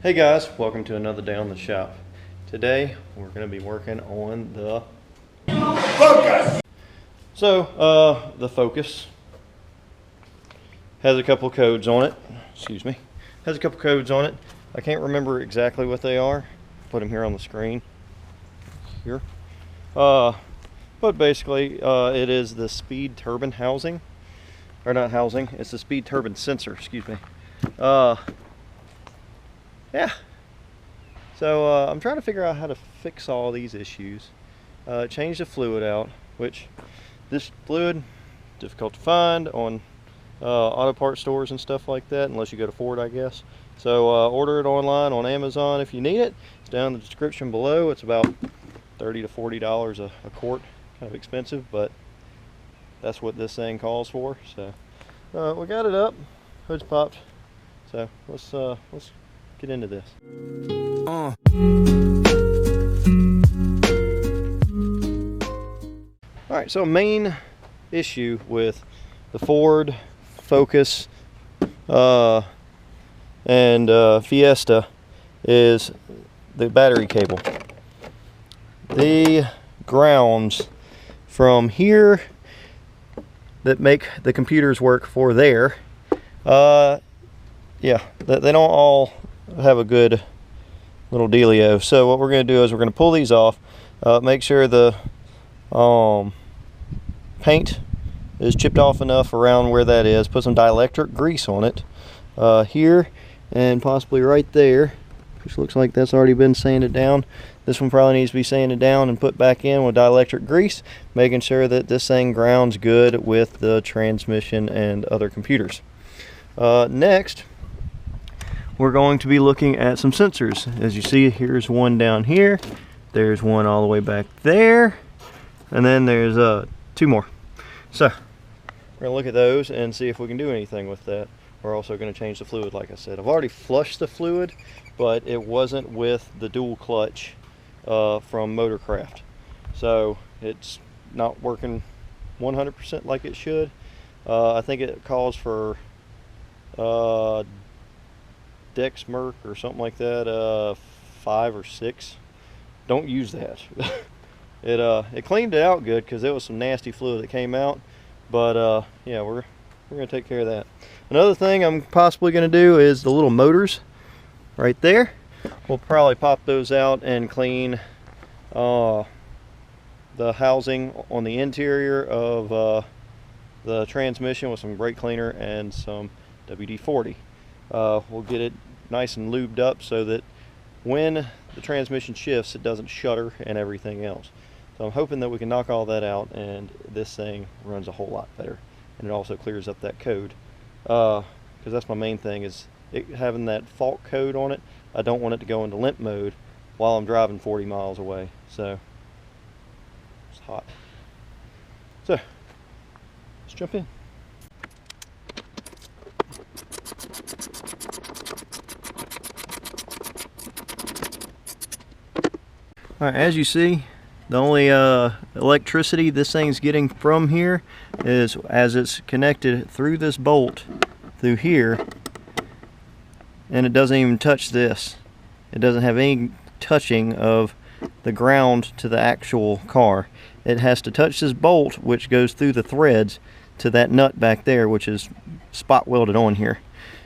Hey guys, welcome to another day on the shop. Today we're going to be working on the Focus. So the Focus has a couple codes on it. Excuse me. Has a couple codes on it. I can't remember exactly what they are. Put them here on the screen. Here. But basically it is the speed turbine housing. Or not housing, it's the speed turbine sensor, excuse me. Yeah. So I'm trying to figure out how to fix all these issues. Change the fluid out, which this fluid, difficult to find on auto part stores and stuff like that, unless you go to Ford, I guess. So order it online on Amazon if you need it. It's down in the description below. It's about $30 to $40 a quart. Kind of expensive, but that's what this thing calls for. So we got it up. Hood's popped. So let's get into this. Alright, so main issue with the Ford Focus and Fiesta is the battery cable. The grounds from here that make the computers work for there, yeah, they don't all have a good little dealio. So what we're going to do is we're going to pull these off, make sure the paint is chipped off enough around where that is, put some dielectric grease on it here and possibly right there, which looks like that's already been sanded down. This one probably needs to be sanded down and put back in with dielectric grease, making sure that this thing grounds good with the transmission and other computers. Next, we're going to be looking at some sensors. As you see, here's one down here, there's one all the way back there, and then there's two more. So we're gonna look at those and see if we can do anything with that. We're also going to change the fluid, like I said. I've already flushed the fluid, but it wasn't with the dual clutch from Motorcraft, so it's not working 100% like it should. I think it calls for Dexmerc or something like that, 5 or 6. Don't use that. It cleaned it out good because there was some nasty fluid that came out, but yeah, we're gonna take care of that. Another thing I'm possibly gonna do is the little motors right there. We'll probably pop those out and clean the housing on the interior of the transmission with some brake cleaner and some WD-40. We'll get it nice and lubed up so that when the transmission shifts, it doesn't shudder and everything else. So I'm hoping that we can knock all that out and this thing runs a whole lot better, and it also clears up that code, because that's my main thing, is it having that fault code on it. I don't want it to go into limp mode while I'm driving 40 miles away. So it's hot. So let's jump in. All right, as you see, the only electricity this thing's getting from here is as it's connected through this bolt through here, and it doesn't even touch this. It doesn't have any touching of the ground to the actual car. It has to touch this bolt, which goes through the threads to that nut back there, which is spot welded on here.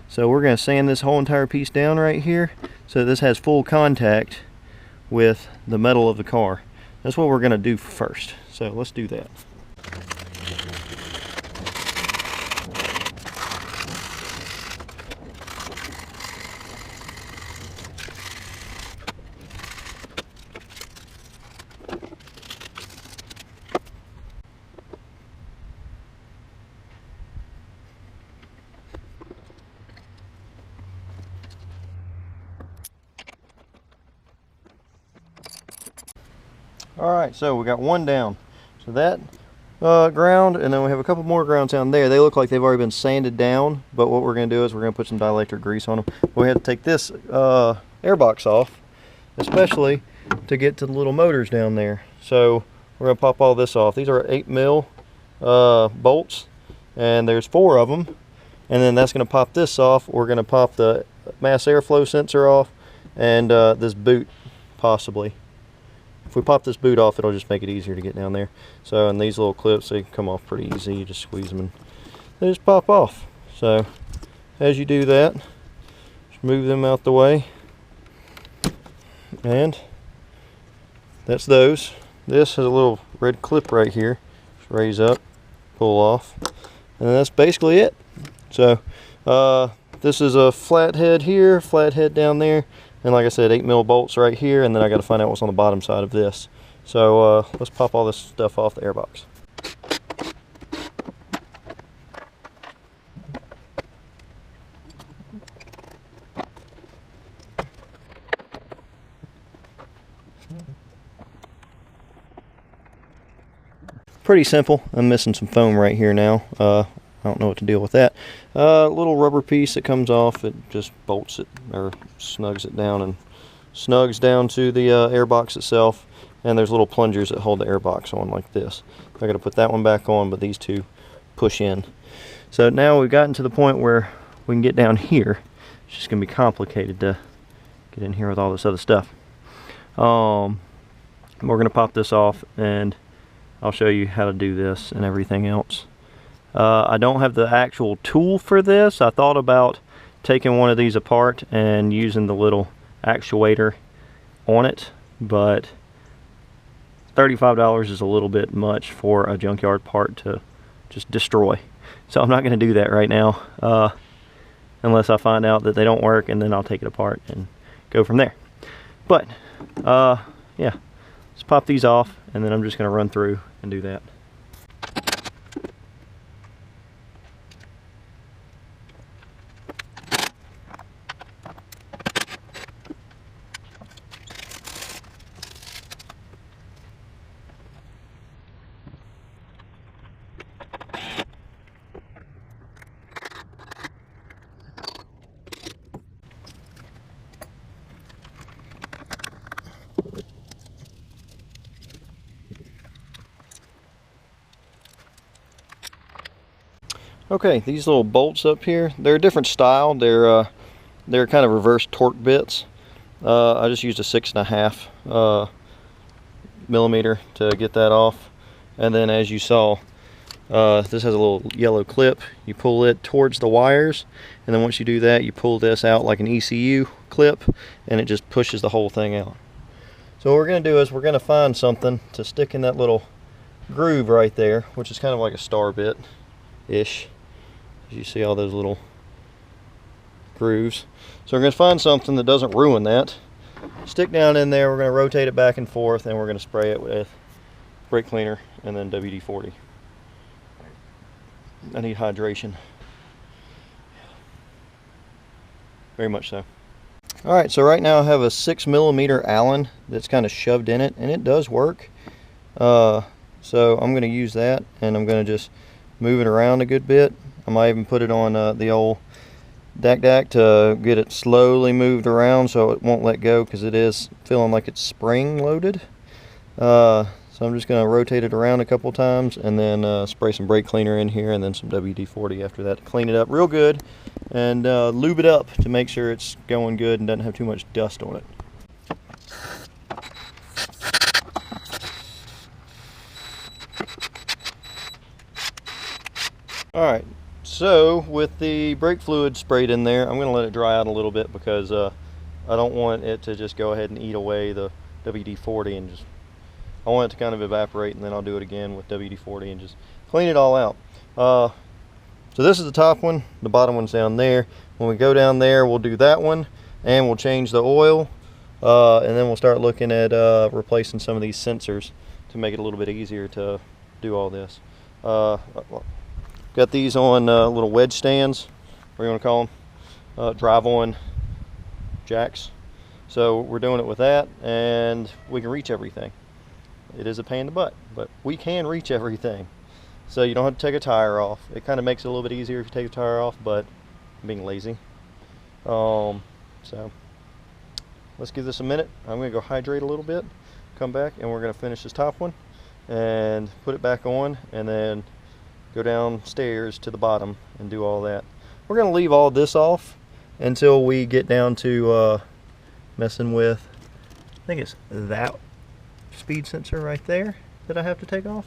So we're going to sand this whole entire piece down right here so this has full contact with the metal of the car. That's what we're going to do first. So let's do that. Alright, so we got one down. So that ground, and then we have a couple more grounds down there. They look like they've already been sanded down, but what we're going to do is we're going to put some dielectric grease on them. We have to take this airbox off, especially to get to the little motors down there. So we're going to pop all this off. These are 8mm bolts, and there's 4 of them. And then that's going to pop this off. We're going to pop the mass airflow sensor off, and this boot possibly. If we pop this boot off, it'll just make it easier to get down there. So, and these little clips, they come off pretty easy. You just squeeze them and they just pop off. So as you do that, just move them out the way, and that's those. This has a little red clip right here. Just raise up, pull off, and that's basically it. So this is a flat head here, flat head down there, and like I said, 8mm bolts right here, and then I got to find out what's on the bottom side of this. So let's pop all this stuff off the airbox. Pretty simple. I'm missing some foam right here now. I don't know what to deal with that. Little rubber piece that comes off, it just bolts it or snugs it down and snugs down to the airbox itself, and there's little plungers that hold the airbox on like this. I got to put that one back on, but these two push in. So now we've gotten to the point where we can get down here. It's just going to be complicated to get in here with all this other stuff. We're going to pop this off, and I'll show you how to do this and everything else. I don't have the actual tool for this. I thought about taking one of these apart and using the little actuator on it, but $35 is a little bit much for a junkyard part to just destroy. So I'm not going to do that right now, unless I find out that they don't work, and then I'll take it apart and go from there. But yeah, let's pop these off, and then I'm just going to run through and do that. Okay, these little bolts up here, they're a different style. They're kind of reverse torque bits. I just used a 6.5 millimeter to get that off. And then as you saw, this has a little yellow clip. You pull it towards the wires, and then once you do that, you pull this out like an ECU clip, and it just pushes the whole thing out. So what we're going to do is we're going to find something to stick in that little groove right there, which is kind of like a star bit-ish. You see all those little grooves. So we're going to find something that doesn't ruin that. Stick down in there, we're going to rotate it back and forth, and we're going to spray it with brake cleaner and then WD-40. I need hydration. Very much so. Alright, so right now I have a 6mm Allen that's kind of shoved in it, and it does work. So I'm going to use that, and I'm going to just move it around a good bit. I might even put it on the old DAC to get it slowly moved around so it won't let go, because it is feeling like it's spring loaded. So I'm just going to rotate it around a couple times, and then spray some brake cleaner in here, and then some WD-40 after that to clean it up real good, and lube it up to make sure it's going good and doesn't have too much dust on it. Alright, so with the brake fluid sprayed in there, I'm going to let it dry out a little bit, because I don't want it to just go ahead and eat away the WD-40, and just I want it to kind of evaporate, and then I'll do it again with WD-40 and just clean it all out. So this is the top one, the bottom one's down there. When we go down there, we'll do that one, and we'll change the oil, and then we'll start looking at replacing some of these sensors to make it a little bit easier to do all this. Got these on little wedge stands, what you want to call them, drive-on jacks. So we're doing it with that, and we can reach everything. It is a pain in the butt, but we can reach everything. So you don't have to take a tire off. It kind of makes it a little bit easier if you take a tire off, but I'm being lazy. So let's give this a minute. I'm going to go hydrate a little bit, come back, and we're going to finish this top one and put it back on, and then go downstairs to the bottom and do all that. We're going to leave all this off until we get down to messing with, I think it's that speed sensor right there that I have to take off.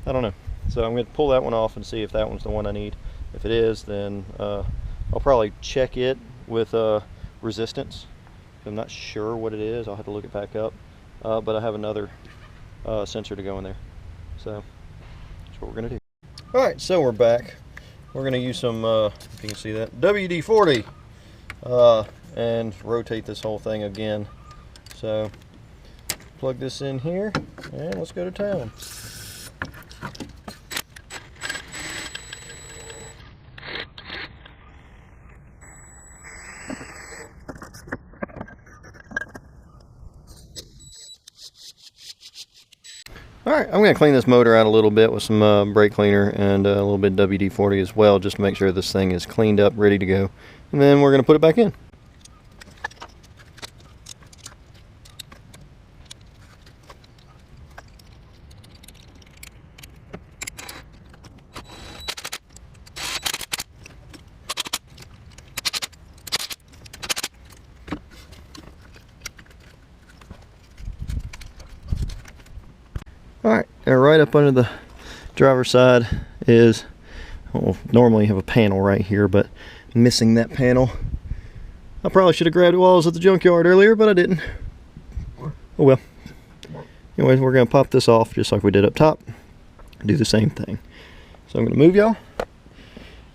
I don't know. So I'm going to pull that one off and see if that one's the one I need. If it is, then I'll probably check it with resistance. I'm not sure what it is. I'll have to look it back up. But I have another sensor to go in there. So that's what we're going to do. Alright, so we're back. We're going to use some, if you can see that, WD-40 and rotate this whole thing again. So plug this in here and let's go to town. Alright, I'm going to clean this motor out a little bit with some brake cleaner and a little bit of WD-40 as well, just to make sure this thing is cleaned up, ready to go. And then we're going to put it back in. Alright, right up under the driver's side is, well, normally you have a panel right here, but missing that panel. I probably should have grabbed it while I was at the junkyard earlier, but I didn't. Oh well. Anyways, we're going to pop this off just like we did up top. Do the same thing. So I'm going to move y'all.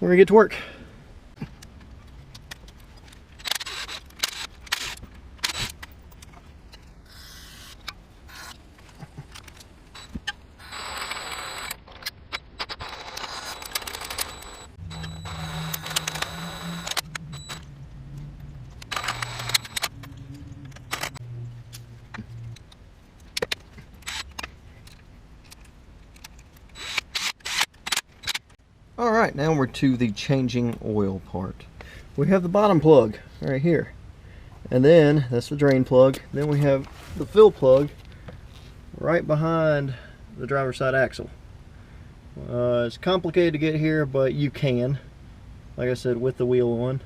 We're going to get to work. Alright, now we're to the changing oil part. We have the bottom plug right here. And then, that's the drain plug. Then we have the fill plug right behind the driver's side axle. It's complicated to get here, but you can. Like I said, with the wheel on.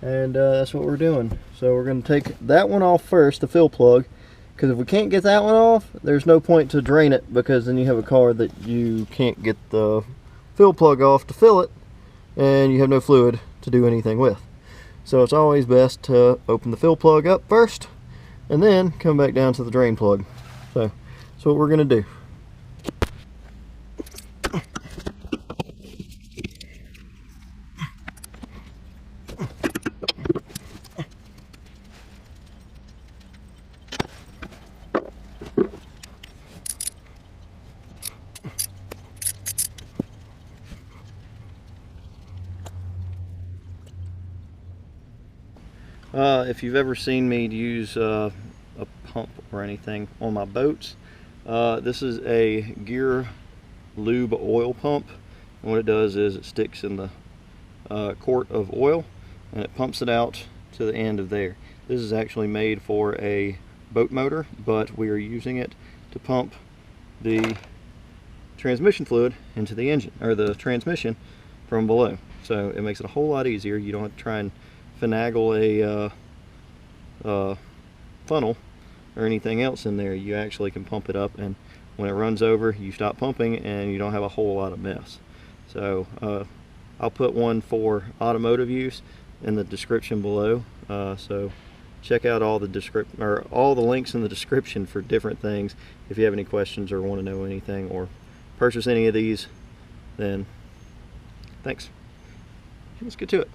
And that's what we're doing. So we're going to take that one off first, the fill plug. Because if we can't get that one off, there's no point to drain it, because then you have a car that you can't get the fill plug off to fill it, and you have no fluid to do anything with. So it's always best to open the fill plug up first, and then come back down to the drain plug. So that's what we're going to do. If you've ever seen me use a pump or anything on my boats, this is a gear lube oil pump, and what it does is it sticks in the quart of oil and it pumps it out to the end of there. This is actually made for a boat motor, but we are using it to pump the transmission fluid into the engine, or the transmission, from below. So it makes it a whole lot easier. You don't have to try and finagle a funnel or anything else in there. You actually can pump it up, and when it runs over, you stop pumping and you don't have a whole lot of mess. So I'll put one for automotive use in the description below. So check out all the links in the description for different things. If you have any questions or want to know anything or purchase any of these, then thanks. Let's get to it.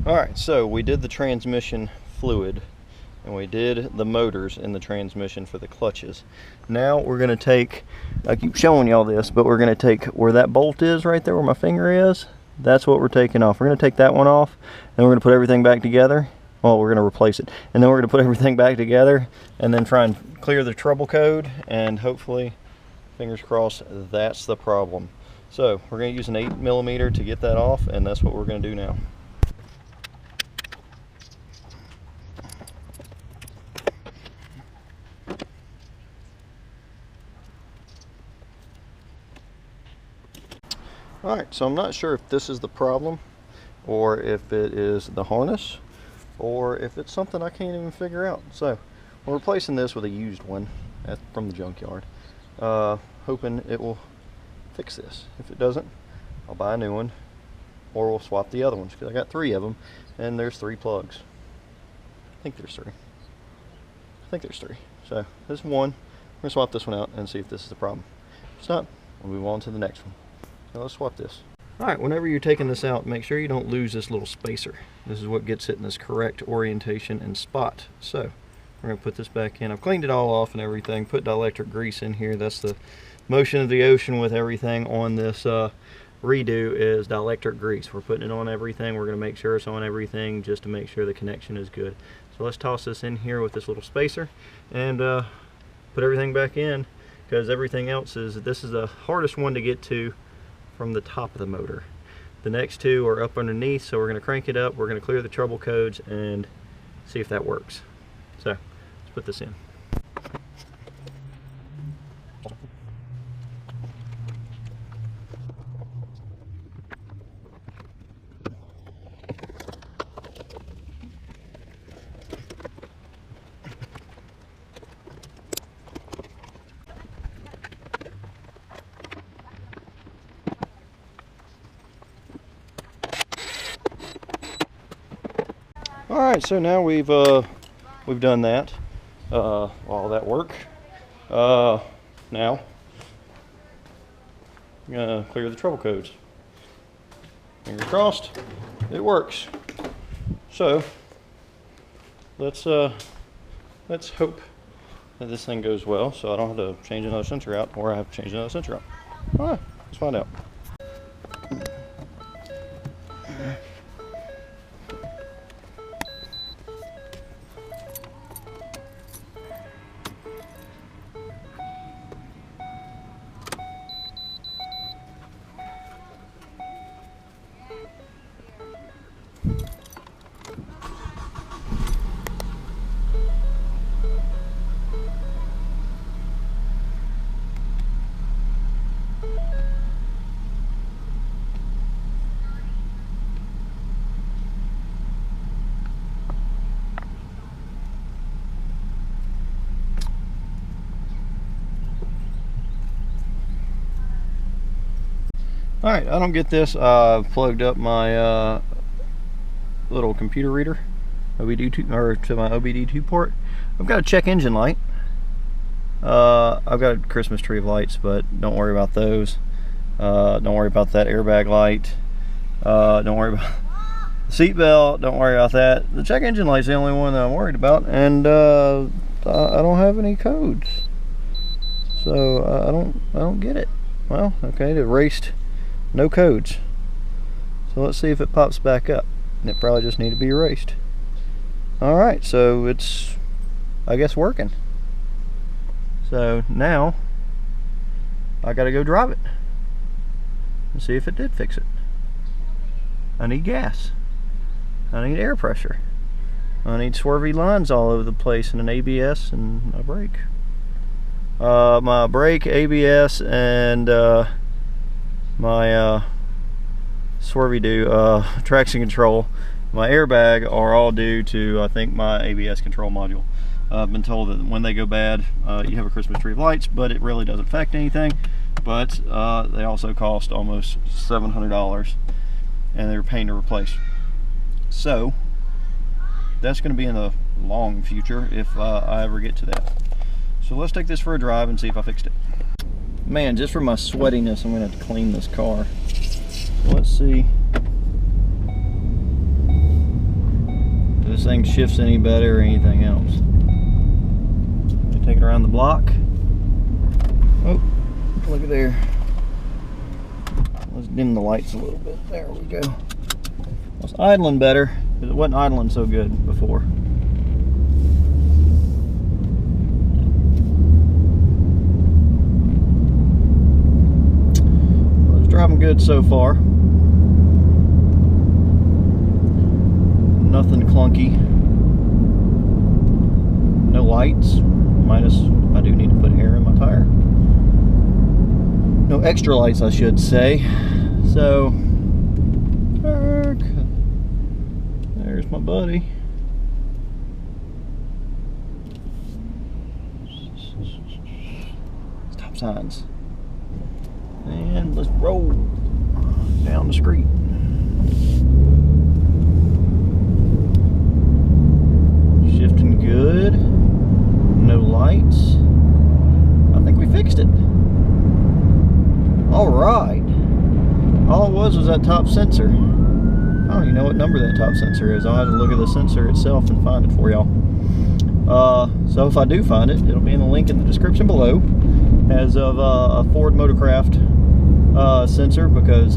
Alright, so we did the transmission fluid and we did the motors in the transmission for the clutches. Now we're going to take, I keep showing y'all this, but we're going to take where that bolt is right there, where my finger is, That's what we're taking off. We're going to take that one off, and we're going to put everything back together. Well, we're going to replace it, and then we're going to put everything back together and then try and clear the trouble code, and hopefully, fingers crossed, that's the problem. So we're going to use an 8mm to get that off, and that's what we're going to do now. Alright, so I'm not sure if this is the problem, or if it is the harness, or if it's something I can't even figure out. So we're replacing this with a used one from the junkyard, hoping it will fix this. If it doesn't, I'll buy a new one, or we'll swap the other ones, because I got 3 of them, and there's 3 plugs. I think there's 3. So this is one. We're going to swap this one out and see if this is the problem. If it's not, we'll move on to the next one. So let's swap this. Alright, whenever you're taking this out, make sure you don't lose this little spacer. This is what gets it in this correct orientation and spot. So we're going to put this back in. I've cleaned it all off and everything, put dielectric grease in here. That's the motion of the ocean with everything on this redo is dielectric grease. We're putting it on everything. We're going to make sure it's on everything just to make sure the connection is good. So let's toss this in here with this little spacer and put everything back in, because everything else this is the hardest one to get to from the top of the motor. The next 2 are up underneath, so we're going to crank it up, we're going to clear the trouble codes and see if that works. So let's put this in. Alright, so now we've done that, all that work. Now I'm gonna clear the trouble codes. Fingers crossed, it works. So let's hope that this thing goes well, so I don't have to change another sensor out, or I have to change another sensor out. Alright, let's find out. Alright, I don't get this. I've plugged up my little computer reader OBD2, or to my OBD2 port. I've got a check engine light. I've got a Christmas tree of lights, but don't worry about those. Don't worry about that airbag light. Don't worry about the seat belt. Don't worry about that. The check engine light's the only one that I'm worried about, and I don't have any codes, so I don't get it. Well, okay, it erased. No codes. So let's see if it pops back up. And it probably just need to be erased. Alright, so it's, I guess, working. So now I gotta go drive it and see if it did fix it. I need gas. I need air pressure. I need swervy lines all over the place, and an ABS and a brake. My brake, ABS, and my swervy traction control, my airbag are all due to, I think, my ABS control module. I've been told that when they go bad, you have a Christmas tree of lights, but it really doesn't affect anything. But they also cost almost $700, and they're a pain to replace. So that's going to be in the long future if I ever get to that. So let's take this for a drive and see if I fixed it. Man, just for my sweatiness, I'm going to have to clean this car. So let's see if this thing shifts any better or anything else. Let me take it around the block. Oh, look at there. Let's dim the lights a little bit. There we go. Well, it's idling better because it wasn't idling so good before. Well, it's driving good so far. Nothing clunky. No lights. Minus, I do need to put air in my tire. No extra lights, I should say. So, there's my buddy. Stop signs. And let's roll down the street. Shifting good. No lights. I think we fixed it. All right. All it was that top sensor. I don't even know what number that top sensor is. I'll have to look at the sensor itself and find it for y'all. So if I do find it, it'll be in the link in the description below. As of a Ford Motorcraft sensor, because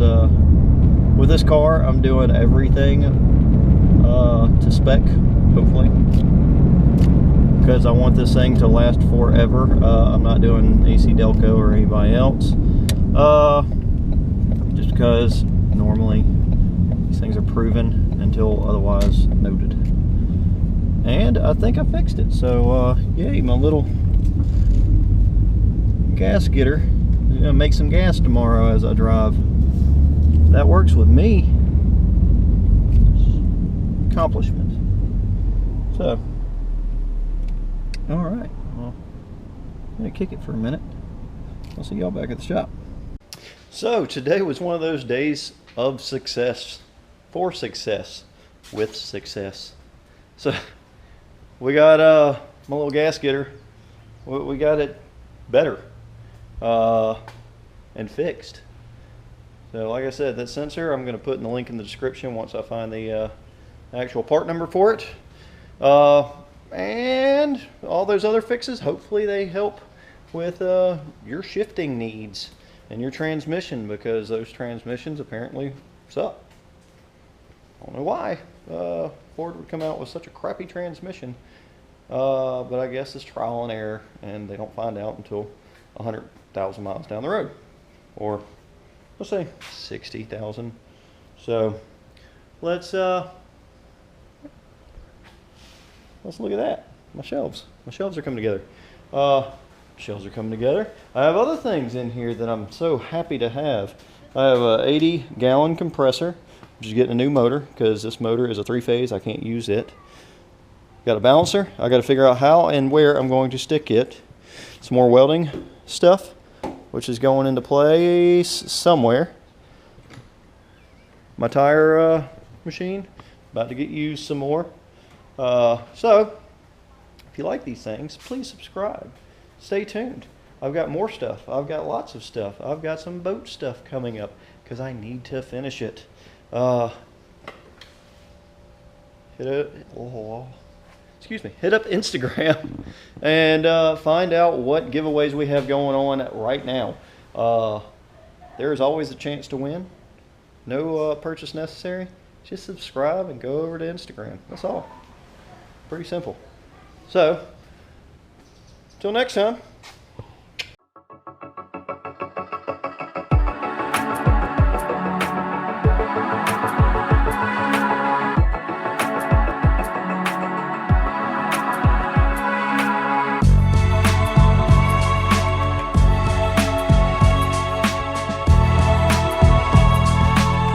with this car I'm doing everything to spec, hopefully, because I want this thing to last forever. I'm not doing AC Delco or anybody else. Just because normally these things are proven until otherwise noted. And I think I fixed it. So yay, my little gas getter is gonna make some gas tomorrow as I drive. That works with me. Accomplishment. So, all right. Well, I'm gonna kick it for a minute. I'll see y'all back at the shop. So today was one of those days of success, for success, with success. So we got my little gas getter. We got it better and fixed. So like I said, that sensor I'm going to put in the link in the description once I find the actual part number for it. And all those other fixes, hopefully they help with your shifting needs and your transmission, because those transmissions apparently suck. I don't know why Ford would come out with such a crappy transmission, but I guess it's trial and error, and they don't find out until 100,000 miles down the road, or let's say 60,000. So let's look at that. My shelves are coming together. Shelves are coming together. I have other things in here that I'm so happy to have. I have a 80-gallon compressor, which is getting a new motor because this motor is a 3-phase. I can't use it. Got a balancer. I got to figure out how and where I'm going to stick it. Some more welding stuff, which is going into place somewhere. My tire machine, about to get used some more. So, if you like these things, please subscribe. Stay tuned. I've got more stuff. I've got lots of stuff. I've got some boat stuff coming up because I need to finish it. Hit up Instagram and find out what giveaways we have going on right now. There is always a chance to win. No purchase necessary. Just subscribe and go over to Instagram. That's all. Pretty simple. So, till next time.